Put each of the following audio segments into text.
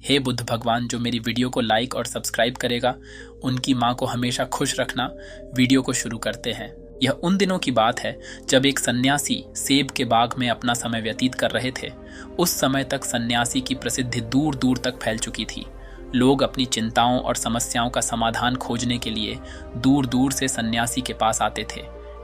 हे बुद्ध भगवान, जो मेरी वीडियो को लाइक और सब्सक्राइब करेगा उनकी माँ को हमेशा खुश रखना। वीडियो को शुरू करते हैं। यह उन दिनों की बात है जब एक सन्यासी सेब के बाग में अपना समय व्यतीत कर रहे थे। उस समय तक सन्यासी की प्रसिद्धि दूर दूर तक फैल चुकी थी। लोग अपनी चिंताओं और समस्याओं का समाधान खोजने के लिए दूर दूर से सन्यासी के पास आते थे।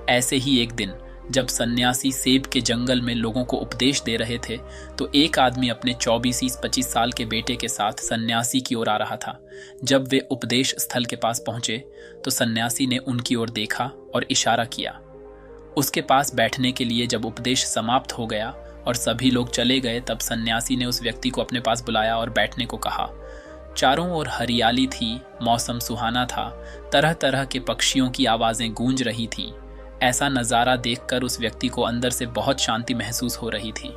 ऐसे ही एक दिन जब सन्यासी सेब के जंगल में लोगों को उपदेश दे रहे थे तो एक आदमी अपने 24-25 साल के बेटे के साथ सन्यासी की ओर आ रहा था। जब वे उपदेश स्थल के पास पहुंचे तो सन्यासी ने उनकी ओर देखा और इशारा किया। उसके पास बैठने के लिए जब उपदेश समाप्त हो गया और सभी लोग चले गए तब सन्यासी ने उस व्यक्ति को अपने पास बुलाया और बैठने को कहा। चारों ओर हरियाली थी, मौसम सुहाना था, तरह तरह के पक्षियों की आवाजें गूंज रही थीं। ऐसा नज़ारा देखकर उस व्यक्ति को अंदर से बहुत शांति महसूस हो रही थी।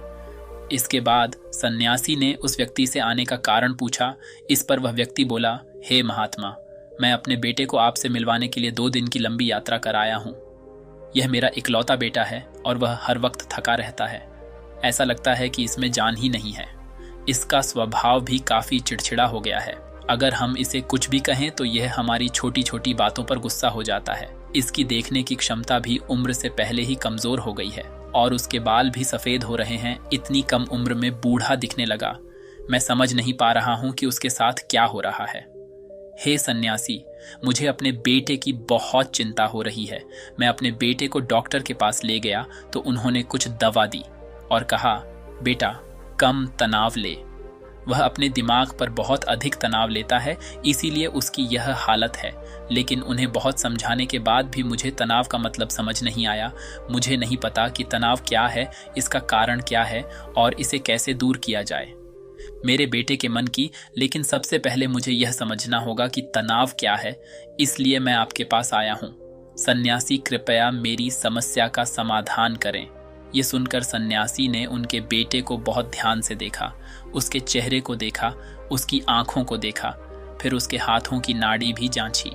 इसके बाद सन्यासी ने उस व्यक्ति से आने का कारण पूछा। इस पर वह व्यक्ति बोला, हे महात्मा, मैं अपने बेटे को आपसे मिलवाने के लिए 2 दिन की लंबी यात्रा कर आया हूँ। यह मेरा इकलौता बेटा है और वह हर वक्त थका रहता है। ऐसा लगता है कि इसमें जान ही नहीं है। इसका स्वभाव भी काफ़ी चिड़चिड़ा हो गया है। अगर हम इसे कुछ भी कहें तो यह हमारी छोटी छोटी बातों पर गुस्सा हो जाता है। इसकी देखने की क्षमता भी उम्र से पहले ही कमजोर हो गई है और उसके बाल भी सफेद हो रहे हैं। इतनी कम उम्र में बूढ़ा दिखने लगा। मैं समझ नहीं पा रहा हूं कि उसके साथ क्या हो रहा है। हे सन्यासी, मुझे अपने बेटे की बहुत चिंता हो रही है। मैं अपने बेटे को डॉक्टर के पास ले गया तो उन्होंने कुछ दवा दी और कहा, बेटा कम तनाव ले। वह अपने दिमाग पर बहुत अधिक तनाव लेता है, इसीलिए उसकी यह हालत है। लेकिन उन्हें बहुत समझाने के बाद भी मुझे तनाव का मतलब समझ नहीं आया। मुझे नहीं पता कि तनाव क्या है, इसका कारण क्या है और इसे कैसे दूर किया जाए मेरे बेटे के मन की। लेकिन सबसे पहले मुझे यह समझना होगा कि तनाव क्या है, इसलिए मैं आपके पास आया हूँ। सन्यासी, कृपया मेरी समस्या का समाधान करें। ये सुनकर सन्यासी ने उनके बेटे को बहुत ध्यान से देखा। उसके चेहरे को देखा, उसकी आंखों को देखा, फिर उसके हाथों की नाड़ी भी जांची।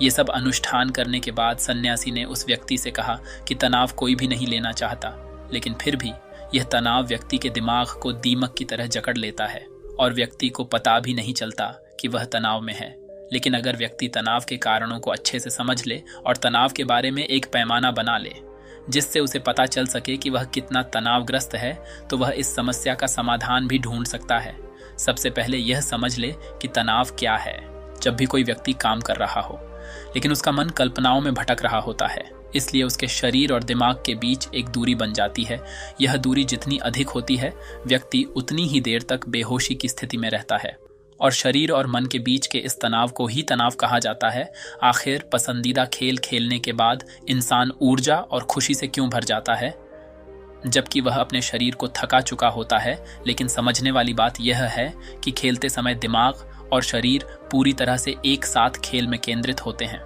ये सब अनुष्ठान करने के बाद सन्यासी ने उस व्यक्ति से कहा कि तनाव कोई भी नहीं लेना चाहता, लेकिन फिर भी यह तनाव व्यक्ति के दिमाग को दीमक की तरह जकड़ लेता है और व्यक्ति को पता भी नहीं चलता कि वह तनाव में है। लेकिन अगर व्यक्ति तनाव के कारणों को अच्छे से समझ ले और तनाव के बारे में एक पैमाना बना ले जिससे उसे पता चल सके कि वह कितना तनावग्रस्त है, तो वह इस समस्या का समाधान भी ढूंढ सकता है। सबसे पहले यह समझ ले कि तनाव क्या है। जब भी कोई व्यक्ति काम कर रहा हो लेकिन उसका मन कल्पनाओं में भटक रहा होता है, इसलिए उसके शरीर और दिमाग के बीच एक दूरी बन जाती है। यह दूरी जितनी अधिक होती है, व्यक्ति उतनी ही देर तक बेहोशी की स्थिति में रहता है और शरीर और मन के बीच के इस तनाव को ही तनाव कहा जाता है। आखिर पसंदीदा खेल खेलने के बाद इंसान ऊर्जा और खुशी से क्यों भर जाता है, जबकि वह अपने शरीर को थका चुका होता है। लेकिन समझने वाली बात यह है कि खेलते समय दिमाग और शरीर पूरी तरह से एक साथ खेल में केंद्रित होते हैं,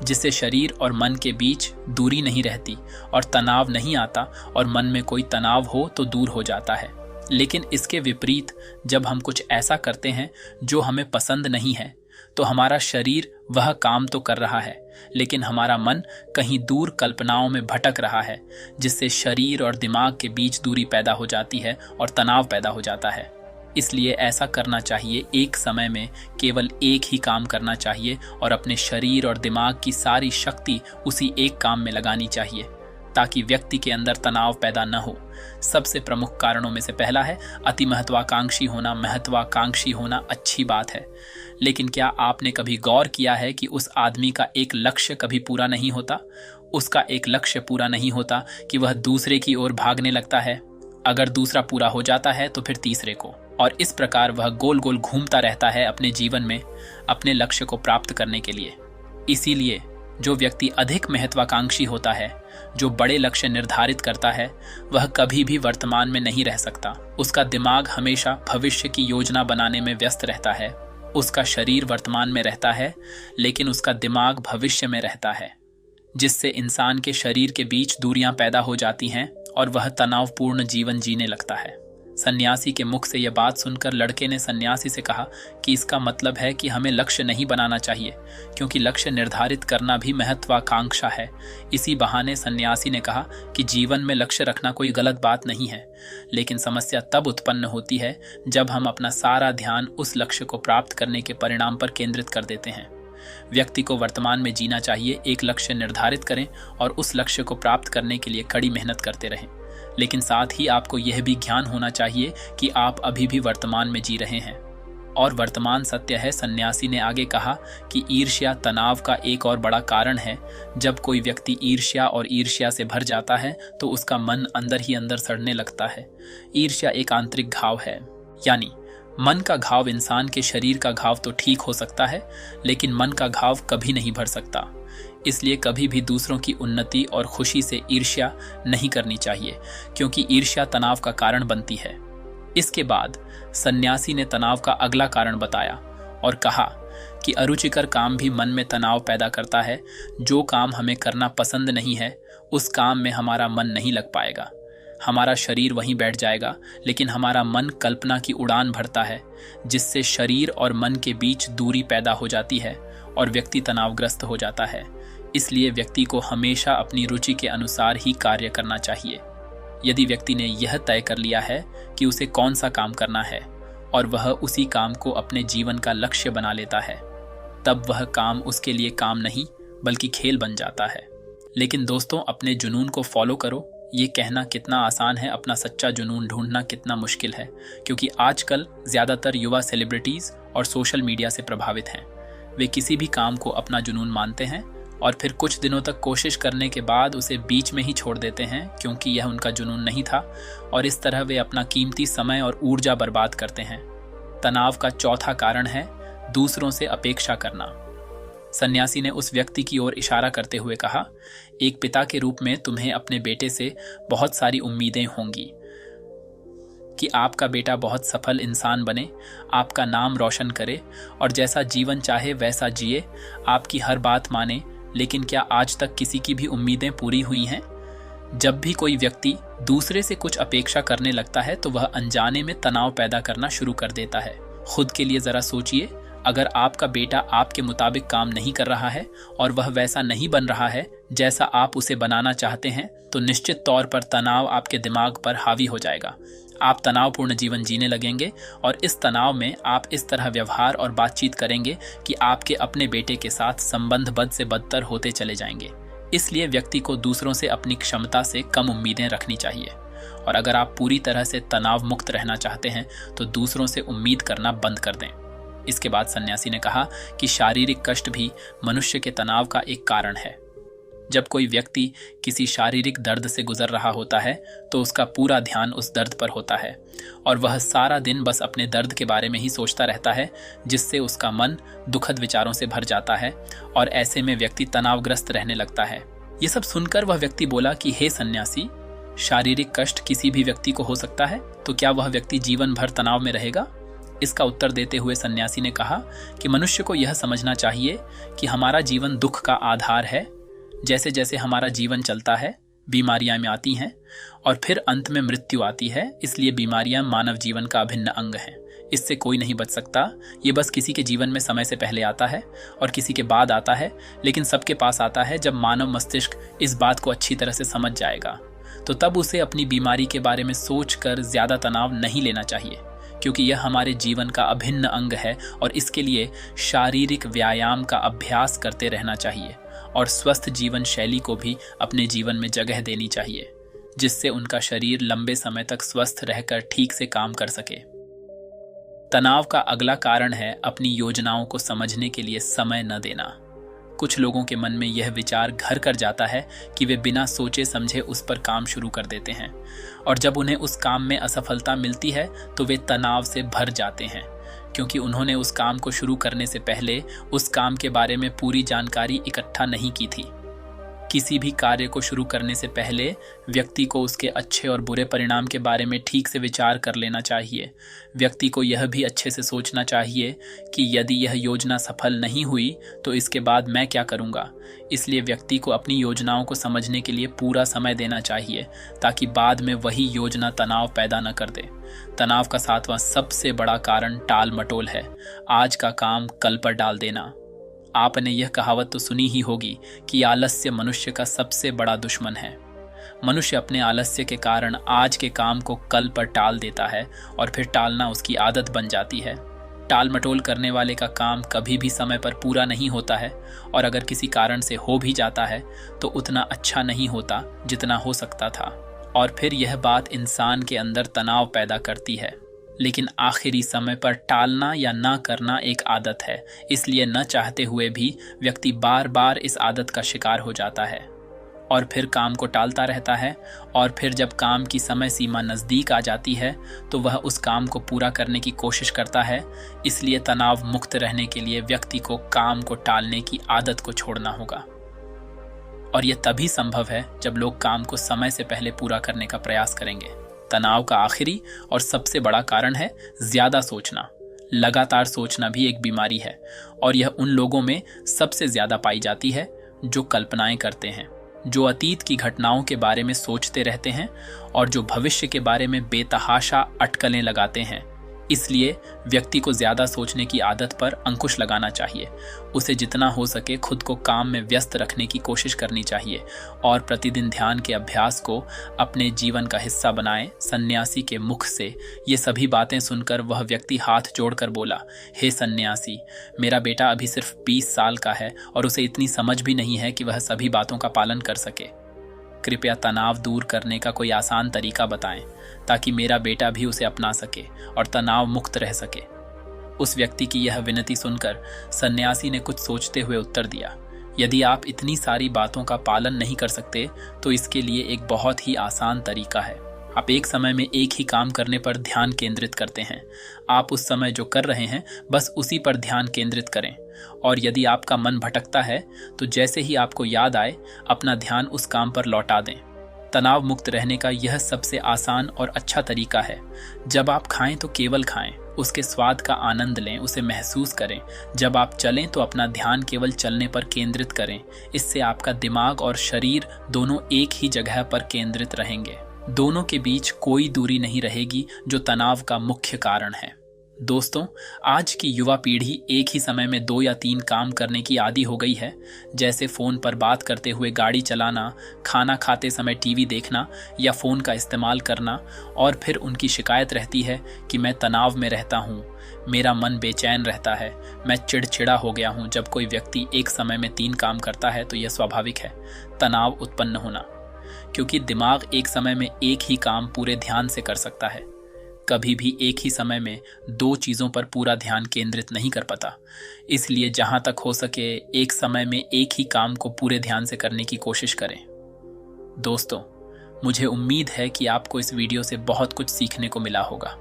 जिससे शरीर और मन के बीच दूरी नहीं रहती और तनाव नहीं आता, और मन में कोई तनाव हो तो दूर हो जाता है। लेकिन इसके विपरीत जब हम कुछ ऐसा करते हैं जो हमें पसंद नहीं है, तो हमारा शरीर वह काम तो कर रहा है लेकिन हमारा मन कहीं दूर कल्पनाओं में भटक रहा है, जिससे शरीर और दिमाग के बीच दूरी पैदा हो जाती है और तनाव पैदा हो जाता है। इसलिए ऐसा करना चाहिए, एक समय में केवल एक ही काम करना चाहिए और अपने शरीर और दिमाग की सारी शक्ति उसी एक काम में लगानी चाहिए ताकि व्यक्ति के अंदर तनाव पैदा न हो। सबसे प्रमुख कारणों में से पहला है अति महत्वाकांक्षी होना। महत्वाकांक्षी होना अच्छी बात है, लेकिन क्या आपने कभी गौर किया है कि उस आदमी का एक लक्ष्य कभी पूरा नहीं होता? उसका एक लक्ष्य पूरा नहीं होता कि वह दूसरे की ओर भागने लगता है। अगर दूसरा पूरा हो जाता है तो फिर तीसरे को, और इस प्रकार वह गोल गोल घूमता रहता है अपने जीवन में अपने लक्ष्य को प्राप्त करने के लिए। इसीलिए जो व्यक्ति अधिक महत्वाकांक्षी होता है, जो बड़े लक्ष्य निर्धारित करता है, वह कभी भी वर्तमान में नहीं रह सकता। उसका दिमाग हमेशा भविष्य की योजना बनाने में व्यस्त रहता है। उसका शरीर वर्तमान में रहता है लेकिन उसका दिमाग भविष्य में रहता है, जिससे इंसान के शरीर के बीच दूरियां पैदा हो जाती हैं और वह तनावपूर्ण जीवन जीने लगता है। सन्यासी के मुख से यह बात सुनकर लड़के ने सन्यासी से कहा कि इसका मतलब है कि हमें लक्ष्य नहीं बनाना चाहिए, क्योंकि लक्ष्य निर्धारित करना भी महत्वाकांक्षा है। इसी बहाने सन्यासी ने कहा कि जीवन में लक्ष्य रखना कोई गलत बात नहीं है, लेकिन समस्या तब उत्पन्न होती है जब हम अपना सारा ध्यान उस लक्ष्य को प्राप्त करने के परिणाम पर केंद्रित कर देते हैं। व्यक्ति को वर्तमान में जीना चाहिए, एक लक्ष्य निर्धारित करें और उस लक्ष्य को प्राप्त करने के लिए कड़ी मेहनत करते रहें। लेकिन साथ ही आपको यह भी ज्ञान होना चाहिए कि आप अभी भी वर्तमान में जी रहे हैं और वर्तमान सत्य है। सन्यासी ने आगे कहा कि ईर्ष्या तनाव का एक और बड़ा कारण है। जब कोई व्यक्ति ईर्ष्या से भर जाता है तो उसका मन अंदर ही अंदर सड़ने लगता है। ईर्ष्या एक आंतरिक घाव है, यानी मन का घाव इंसान के शरीर का घाव तो ठीक हो सकता है, लेकिन मन का घाव कभी नहीं भर सकता। इसलिए कभी भी दूसरों की उन्नति और खुशी से ईर्ष्या नहीं करनी चाहिए, क्योंकि ईर्ष्या तनाव का कारण बनती है। इसके बाद सन्यासी ने तनाव का अगला कारण बताया और कहा कि अरुचिकर काम भी मन में तनाव पैदा करता है। जो काम हमें करना पसंद नहीं है, उस काम में हमारा मन नहीं लग पाएगा। हमारा शरीर वहीं बैठ जाएगा, लेकिन हमारा मन कल्पना की उड़ान भरता है, जिससे शरीर और मन के बीच दूरी पैदा हो जाती है और व्यक्ति तनावग्रस्त हो जाता है। इसलिए व्यक्ति को हमेशा अपनी रुचि के अनुसार ही कार्य करना चाहिए। यदि व्यक्ति ने यह तय कर लिया है कि उसे कौन सा काम करना है और वह उसी काम को अपने जीवन का लक्ष्य बना लेता है, तब वह काम उसके लिए काम नहीं बल्कि खेल बन जाता है। लेकिन दोस्तों, अपने जुनून को फॉलो करो, ये कहना कितना आसान है, अपना सच्चा जुनून ढूंढना कितना मुश्किल है, क्योंकि आजकल ज़्यादातर युवा सेलिब्रिटीज़ और सोशल मीडिया से प्रभावित हैं। वे किसी भी काम को अपना जुनून मानते हैं और फिर कुछ दिनों तक कोशिश करने के बाद उसे बीच में ही छोड़ देते हैं, क्योंकि यह उनका जुनून नहीं था, और इस तरह वे अपना कीमती समय और ऊर्जा बर्बाद करते हैं। तनाव का चौथा कारण है दूसरों से अपेक्षा करना। सन्यासी ने उस व्यक्ति की ओर इशारा करते हुए कहा, एक पिता के रूप में तुम्हें अपने बेटे से बहुत सारी उम्मीदें होंगी कि आपका बेटा बहुत सफल इंसान बने, आपका नाम रोशन करे और जैसा जीवन चाहे वैसा जिए, आपकी हर बात माने। लेकिन क्या आज तक किसी की भी उम्मीदें पूरी हुई हैं? जब भी कोई व्यक्ति दूसरे से कुछ अपेक्षा करने लगता है तो वह अनजाने में तनाव पैदा करना शुरू कर देता है। खुद के लिए जरा सोचिए, अगर आपका बेटा आपके मुताबिक काम नहीं कर रहा है और वह वैसा नहीं बन रहा है जैसा आप उसे बनाना चाहते हैं, तो निश्चित तौर पर तनाव आपके दिमाग पर हावी हो जाएगा। आप तनावपूर्ण जीवन जीने लगेंगे और इस तनाव में आप इस तरह व्यवहार और बातचीत करेंगे कि आपके अपने बेटे के साथ संबंध बद से बदतर होते चले जाएंगे। इसलिए व्यक्ति को दूसरों से अपनी क्षमता से कम उम्मीदें रखनी चाहिए, और अगर आप पूरी तरह से तनाव मुक्त रहना चाहते हैं तो दूसरों से उम्मीद करना बंद कर दें। इसके बाद सन्यासी ने कहा कि शारीरिक कष्ट भी मनुष्य के तनाव का एक कारण है। जब कोई व्यक्ति किसी शारीरिक दर्द से गुजर रहा होता है तो उसका पूरा ध्यान उस दर्द पर होता है और वह सारा दिन बस अपने दर्द के बारे में ही सोचता रहता है, जिससे उसका मन दुखद विचारों से भर जाता है और ऐसे में व्यक्ति तनावग्रस्त रहने लगता है। ये सब सुनकर वह व्यक्ति बोला कि हे सन्यासी, शारीरिक कष्ट किसी भी व्यक्ति को हो सकता है, तो क्या वह व्यक्ति जीवन भर तनाव में रहेगा? इसका उत्तर देते हुए सन्यासी ने कहा कि मनुष्य को यह समझना चाहिए कि हमारा जीवन दुख का आधार है। जैसे जैसे हमारा जीवन चलता है, बीमारियां में आती हैं और फिर अंत में मृत्यु आती है। इसलिए बीमारियां मानव जीवन का अभिन्न अंग हैं। इससे कोई नहीं बच सकता। ये बस किसी के जीवन में समय से पहले आता है और किसी के बाद आता है, लेकिन सबके पास आता है जब मानव मस्तिष्क इस बात को अच्छी तरह से समझ जाएगा। तो तब उसे अपनी बीमारी के बारे में सोचकर ज्यादा तनाव नहीं लेना चाहिए, क्योंकि यह हमारे जीवन का अभिन्न अंग है और इसके लिए शारीरिक व्यायाम का अभ्यास करते रहना चाहिए और स्वस्थ जीवन शैली को भी अपने जीवन में जगह देनी चाहिए, जिससे उनका शरीर लंबे समय तक स्वस्थ रहकर ठीक से काम कर सके। तनाव का अगला कारण है अपनी योजनाओं को समझने के लिए समय न देना। कुछ लोगों के मन में यह विचार घर कर जाता है कि वे बिना सोचे समझे उस पर काम शुरू कर देते हैं और जब उन्हें उस काम में असफलता मिलती है तो वे तनाव से भर जाते हैं, क्योंकि उन्होंने उस काम को शुरू करने से पहले उस काम के बारे में पूरी जानकारी इकट्ठा नहीं की थी। किसी भी कार्य को शुरू करने से पहले व्यक्ति को उसके अच्छे और बुरे परिणाम के बारे में ठीक से विचार कर लेना चाहिए। व्यक्ति को यह भी अच्छे से सोचना चाहिए कि यदि यह योजना सफल नहीं हुई तो इसके बाद मैं क्या करूंगा। इसलिए व्यक्ति को अपनी योजनाओं को समझने के लिए पूरा समय देना चाहिए ताकि बाद में वही योजना तनाव पैदा न कर दे। तनाव का 7वां सबसे बड़ा कारण टाल मटोल है। आज का काम कल पर डाल देना। आपने यह कहावत तो सुनी ही होगी कि आलस्य मनुष्य का सबसे बड़ा दुश्मन है। मनुष्य अपने आलस्य के कारण आज के काम को कल पर टाल देता है और फिर टालना उसकी आदत बन जाती है। टाल मटोल करने वाले का काम कभी भी समय पर पूरा नहीं होता है और अगर किसी कारण से हो भी जाता है तो उतना अच्छा नहीं होता जितना हो सकता था और फिर यह बात इंसान के अंदर तनाव पैदा करती है। लेकिन आखिरी समय पर टालना या ना करना एक आदत है, इसलिए न चाहते हुए भी व्यक्ति बार बार इस आदत का शिकार हो जाता है और फिर काम को टालता रहता है और फिर जब काम की समय सीमा नज़दीक आ जाती है तो वह उस काम को पूरा करने की कोशिश करता है। इसलिए तनाव मुक्त रहने के लिए व्यक्ति को काम को टालने की आदत को छोड़ना होगा और यह तभी संभव है जब लोग काम को समय से पहले पूरा करने का प्रयास करेंगे। तनाव का आखिरी और सबसे बड़ा कारण है ज्यादा सोचना। लगातार सोचना भी एक बीमारी है और यह उन लोगों में सबसे ज्यादा पाई जाती है जो कल्पनाएं करते हैं, जो अतीत की घटनाओं के बारे में सोचते रहते हैं और जो भविष्य के बारे में बेतहाशा अटकलें लगाते हैं। इसलिए व्यक्ति को ज्यादा सोचने की आदत पर अंकुश लगाना चाहिए। उसे जितना हो सके खुद को काम में व्यस्त रखने की कोशिश करनी चाहिए और प्रतिदिन ध्यान के अभ्यास को अपने जीवन का हिस्सा बनाए। सन्यासी के मुख से ये सभी बातें सुनकर वह व्यक्ति हाथ जोड़कर बोला, हे सन्यासी, मेरा बेटा अभी सिर्फ 20 साल का है और उसे इतनी समझ भी नहीं है कि वह सभी बातों का पालन कर सके। कृपया तनाव दूर करने का कोई आसान तरीका बताएं ताकि मेरा बेटा भी उसे अपना सके और तनाव मुक्त रह सके। उस व्यक्ति की यह विनती सुनकर सन्यासी ने कुछ सोचते हुए उत्तर दिया, यदि आप इतनी सारी बातों का पालन नहीं कर सकते तो इसके लिए एक बहुत ही आसान तरीका है। आप एक समय में एक ही काम करने पर ध्यान केंद्रित करते हैं। आप उस समय जो कर रहे हैं बस उसी पर ध्यान केंद्रित करें और यदि आपका मन भटकता है तो जैसे ही आपको याद आए अपना ध्यान उस काम पर लौटा दें। तनाव मुक्त रहने का यह सबसे आसान और अच्छा तरीका है। जब आप खाएं तो केवल खाएं, उसके स्वाद का आनंद लें, उसे महसूस करें। जब आप चलें तो अपना ध्यान केवल चलने पर केंद्रित करें। इससे आपका दिमाग और शरीर दोनों एक ही जगह पर केंद्रित रहेंगे। दोनों के बीच कोई दूरी नहीं रहेगी जो तनाव का मुख्य कारण है। दोस्तों, आज की युवा पीढ़ी एक ही समय में 2 या 3 काम करने की आदी हो गई है, जैसे फ़ोन पर बात करते हुए गाड़ी चलाना, खाना खाते समय टीवी देखना या फ़ोन का इस्तेमाल करना। और फिर उनकी शिकायत रहती है कि मैं तनाव में रहता हूँ, मेरा मन बेचैन रहता है, मैं चिड़चिड़ा हो गया हूँ। जब कोई व्यक्ति एक समय में 3 काम करता है तो यह स्वाभाविक है तनाव उत्पन्न होना, क्योंकि दिमाग एक समय में एक ही काम पूरे ध्यान से कर सकता है। कभी भी एक ही समय में 2 चीज़ों पर पूरा ध्यान केंद्रित नहीं कर पाता। इसलिए जहाँ तक हो सके एक समय में एक ही काम को पूरे ध्यान से करने की कोशिश करें। दोस्तों, मुझे उम्मीद है कि आपको इस वीडियो से बहुत कुछ सीखने को मिला होगा।